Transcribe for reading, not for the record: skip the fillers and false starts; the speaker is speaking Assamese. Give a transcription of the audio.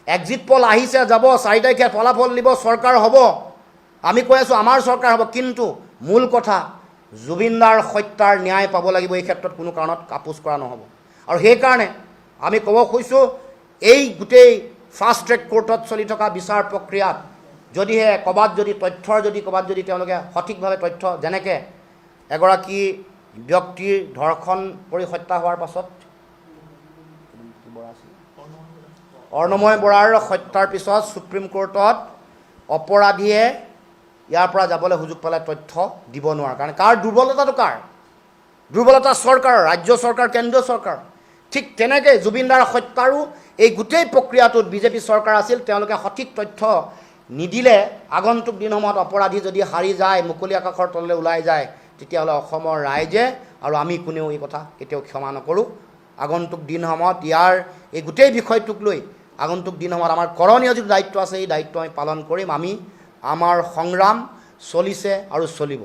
এক্সিট পল আহিছে যাব 4 তাৰিখে ফলাফল দিব চৰকাৰ হ'ব আমি কৈ আছোঁ আমাৰ চৰকাৰ হ'ব কিন্তু মূল কথা জুবিনদাৰ হত্যাৰ ন্যায় পাব লাগিব এই ক্ষেত্ৰত কোনো কাৰণত আপোচ কৰা নহ'ব আৰু সেইকাৰণে আমি ক'ব খুজিছোঁ এই গোটেই ফাষ্ট ট্ৰেক কোৰ্টত চলি থকা বিচাৰ প্ৰক্ৰিয়াত যদিহে ক'ৰবাত যদি তথ্যৰ যদি ক'ৰবাত যদি তেওঁলোকে সঠিকভাৱে তথ্য যেনেকৈ এগৰাকী ব্যক্তিৰ ধৰ্ষণ কৰি হত্যা হোৱাৰ পাছত অৰ্ণময় বৰাৰ হত্যাৰ পিছত সুপ্ৰিম কোৰ্টত অপৰাধীয়ে ইয়াৰ পৰা যাবলৈ সুযোগ পালে তথ্য দিব নোৱাৰে কাৰণ কাৰ দুৰ্বলতাটো কাৰ দুৰ্বলতা চৰকাৰৰ ৰাজ্য চৰকাৰ কেন্দ্ৰীয় চৰকাৰ ঠিক তেনেকৈ জুবিনদাৰ হত্যাৰো এই গোটেই প্ৰক্ৰিয়াটোত বিজেপি চৰকাৰ আছিল তেওঁলোকে সঠিক তথ্য নিদিলে আগন্তুক দিনসমূহত অপৰাধী যদি হাৰি যায় মুকলি আকাশৰ তললৈ ওলাই যায় তেতিয়াহ'লে অসমৰ ৰাইজে আৰু আমি কোনেও এই কথা কেতিয়াও ক্ষমা নকৰোঁ আগন্তুক দিনসমূহত ইয়াৰ এই গোটেই বিষয়টোক লৈ আগন্তুক দিনসমূহত আমাৰ কৰণীয় যিটো দায়িত্ব আছে এই দায়িত্ব আমি পালন কৰিম আমি আমাৰ সংগ্ৰাম চলিছে আৰু চলিব